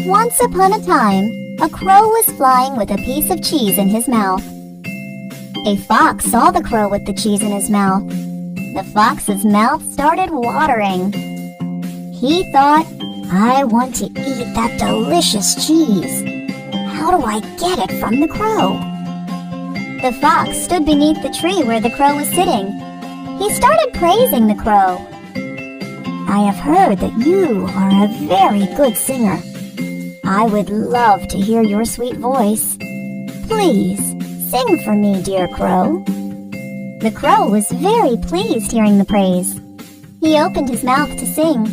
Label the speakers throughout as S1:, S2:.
S1: Once upon a time, a crow was flying with a piece of cheese in his mouth. A fox saw the crow with the cheese in his mouth. The fox's mouth started watering. He thought, "I want to eat that delicious cheese. How do I get it from the crow?" The fox stood beneath the tree where the crow was sitting. He started praising the crow. "I have heard that you are a very good singer. I would love to hear your sweet voice. Please, sing for me, dear crow." The crow was very pleased hearing the praise. He opened his mouth to sing.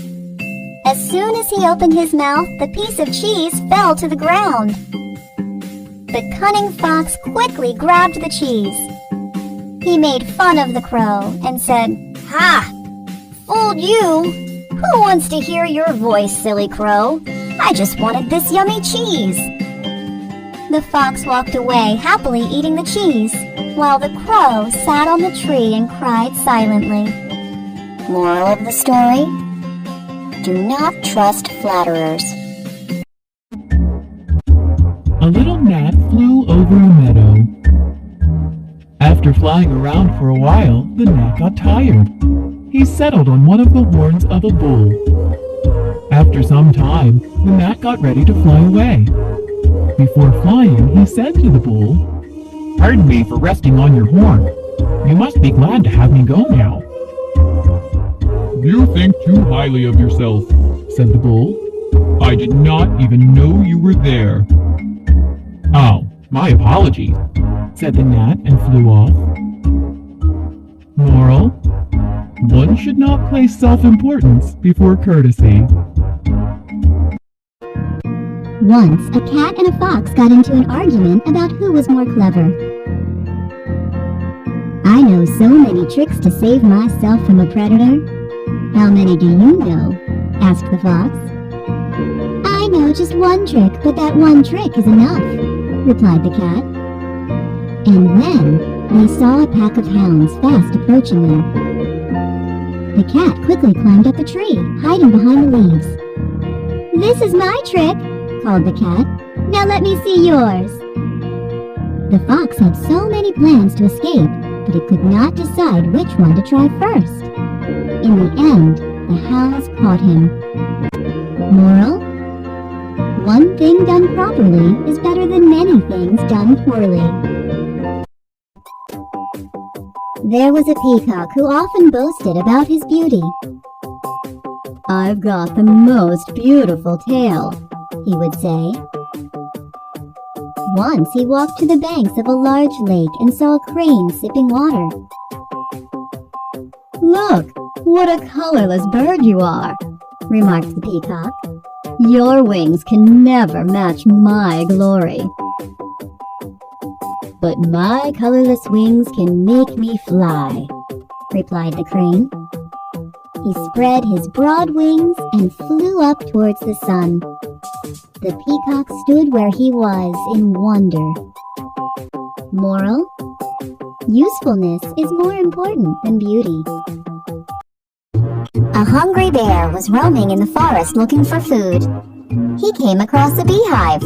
S1: As soon as he opened his mouth, the piece of cheese fell to the ground. The cunning fox quickly grabbed the cheese. He made fun of the crow and said, "Ha! Fooled you! Who wants to hear your voice, silly crow? I just wanted this yummy cheese." The fox walked away happily eating the cheese, while the crow sat on the tree and cried silently. Moral of the story: do not trust flatterers.
S2: A little gnat flew over a meadow. After flying around for a while, the gnat got tired. He settled on one of the horns of a bull. After some time, the gnat got ready to fly away. Before flying, he said to the bull, "Pardon me for resting on your horn. You must be glad to have me go now."
S3: "You think too highly of yourself,"
S2: said the bull.
S3: "I did not even know you were there."
S2: "Oh, my apologies," said the gnat and flew off. Moral: one should not place self-importance before courtesy.
S1: Once, a cat and a fox got into an argument about who was more clever. "I know so many tricks to save myself from a predator." "How many do you know?" asked the fox. "I know just one trick, but that one trick is enough," replied the cat. And then they saw a pack of hounds fast approaching them. The cat quickly climbed up a tree, hiding behind the leaves. "This is my trick," called the cat. "Now let me see yours." The fox had so many plans to escape, but he could not decide which one to try first. In the end, the hounds caught him. Moral: one thing done properly is better than many things done poorly. There was a peacock who often boasted about his beauty. "I've got the most beautiful tail," he would say. Once he walked to the banks of a large lake and saw a crane sipping water. "Look, what a colorless bird you are," remarked the peacock. "Your wings can never match my glory." "But my colorless wings can make me fly," replied the crane. He spread his broad wings and flew up towards the sun. The peacock stood where he was in wonder. Moral: usefulness is more important than beauty. A hungry bear was roaming in the forest looking for food. He came across a beehive.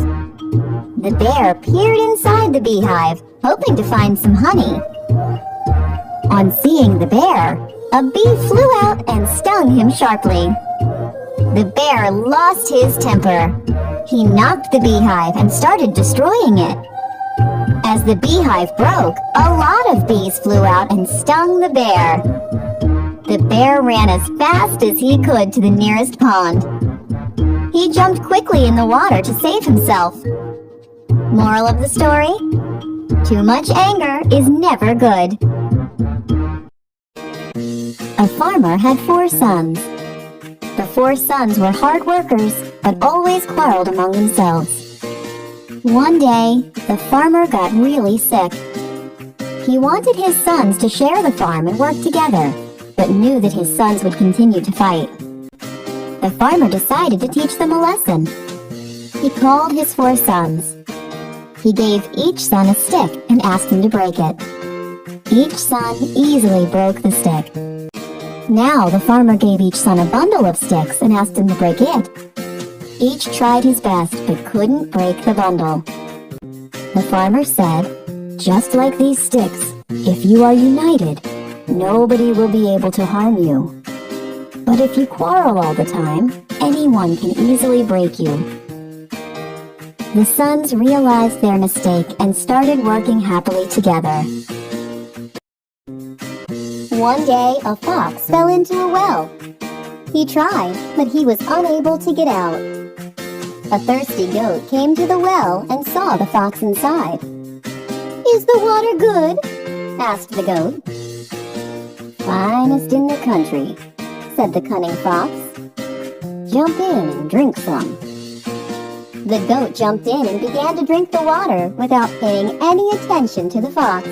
S1: The bear peered inside the beehive, hoping to find some honey. On seeing the bear, a bee flew out and stung him sharply. The bear lost his temper. He knocked the beehive and started destroying it. As the beehive broke, a lot of bees flew out and stung the bear. The bear ran as fast as he could to the nearest pond. He jumped quickly in the water to save himself. Moral of the story: too much anger is never good. A farmer had 4 sons. The 4 sons were hard workers, but always quarreled among themselves. One day, the farmer got really sick. He wanted his sons to share the farm and work together, but knew that his sons would continue to fight. The farmer decided to teach them a lesson. He called his 4 sons. He gave each son a stick and asked him to break it. Each son easily broke the stick. Now the farmer gave each son a bundle of sticks and asked him to break it. Each tried his best but couldn't break the bundle. The farmer said, "Just like these sticks, if you are united, nobody will be able to harm you. But if you quarrel all the time, anyone can easily break you." The sons realized their mistake and started working happily together. One day, a fox fell into a well. He tried, but he was unable to get out. A thirsty goat came to the well and saw the fox inside. "Is the water good?" asked the goat. "Finest in the country," said the cunning fox. "Jump in and drink some." The goat jumped in and began to drink the water without paying any attention to the fox.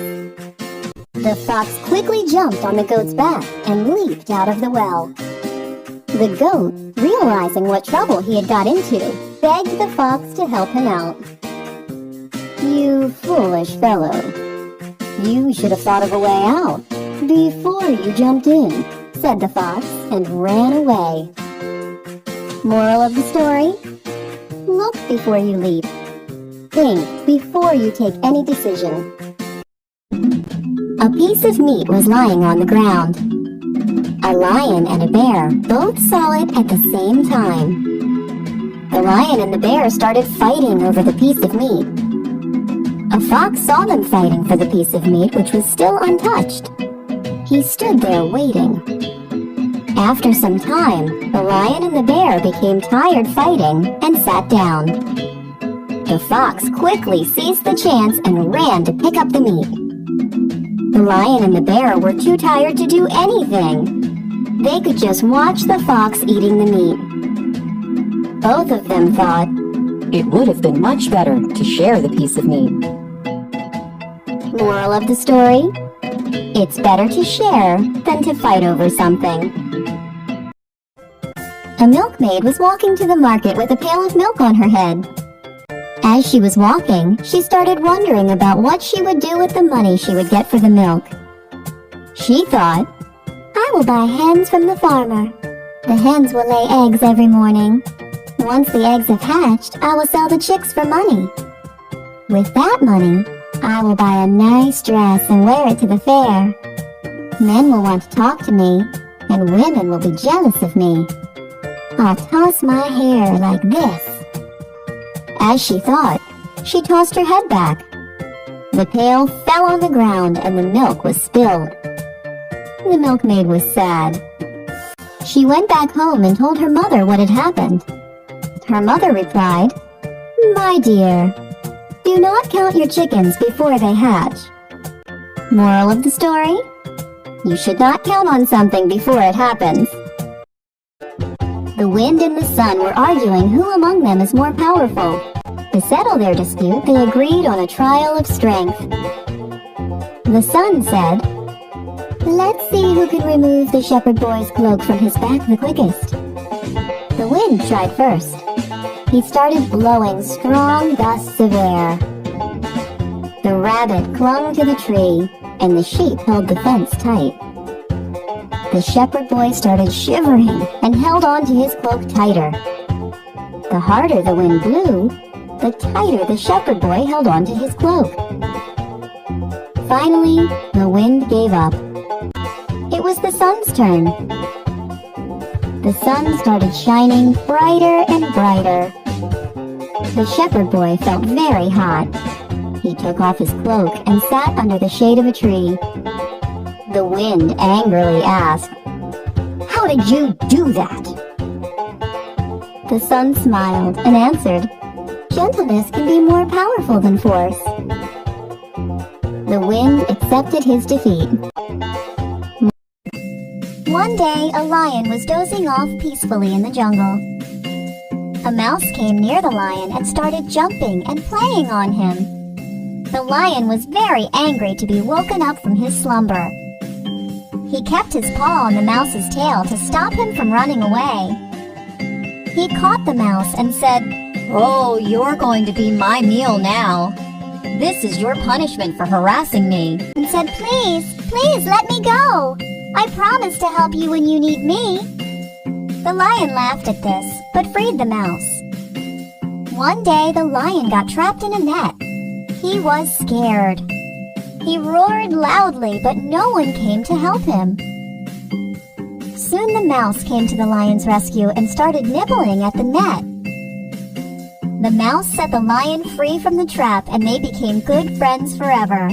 S1: The fox quickly jumped on the goat's back and leaped out of the well. The goat, realizing what trouble he had got into, begged the fox to help him out. "You foolish fellow. You should have thought of a way out before you jumped in," said the fox and ran away. Moral of the story? Look before you leap. Think before you take any decision. A piece of meat was lying on the ground. A lion and a bear both saw it at the same time. The lion and the bear started fighting over the piece of meat. A fox saw them fighting for the piece of meat which was still untouched. He stood there waiting. After some time, the lion and the bear became tired fighting and sat down. The fox quickly seized the chance and ran to pick up the meat. The lion and the bear were too tired to do anything. They could just watch the fox eating the meat. Both of them thought, "It would have been much better to share the piece of meat." Moral of the story? It's better to share than to fight over something. A milkmaid was walking to the market with a pail of milk on her head. As she was walking, she started wondering about what she would do with the money she would get for the milk. She thought, "I will buy hens from the farmer. The hens will lay eggs every morning. Once the eggs have hatched, I will sell the chicks for money. With that money, I will buy a nice dress and wear it to the fair. Men will want to talk to me, and women will be jealous of me. I'll toss my hair like this." As she thought, she tossed her head back. The pail fell on the ground and the milk was spilled. The milkmaid was sad. She went back home and told her mother what had happened. Her mother replied, "My dear, do not count your chickens before they hatch." Moral of the story? You should not count on something before it happens. The wind and the sun were arguing who among them is more powerful. To settle their dispute, they agreed on a trial of strength. The sun said, "Let's see who can remove the shepherd boy's cloak from his back the quickest." The wind tried first. He started blowing strong gusts of air. The rabbit clung to the tree, and the sheep held the fence tight. The shepherd boy started shivering and held on to his cloak tighter. The harder the wind blew, the tighter the shepherd boy held on to his cloak. Finally, the wind gave up. It was the sun's turn. The sun started shining brighter and brighter. The shepherd boy felt very hot. He took off his cloak and sat under the shade of a tree. The wind angrily asked, "How did you do that?" The sun smiled and answered, "Gentleness can be more powerful than force." The wind accepted his defeat. One day, a lion was dozing off peacefully in the jungle. A mouse came near the lion and started jumping and playing on him. The lion was very angry to be woken up from his slumber. He kept his paw on the mouse's tail to stop him from running away. He caught the mouse and said, "Oh, you're going to be my meal now. This is your punishment for harassing me." And said, Please let me go. I promise to help you when you need me." The lion laughed at this, but freed the mouse. One day, the lion got trapped in a net. He was scared. He roared loudly, but no one came to help him. Soon the mouse came to the lion's rescue and started nibbling at the net. The mouse set the lion free from the trap, and they became good friends forever.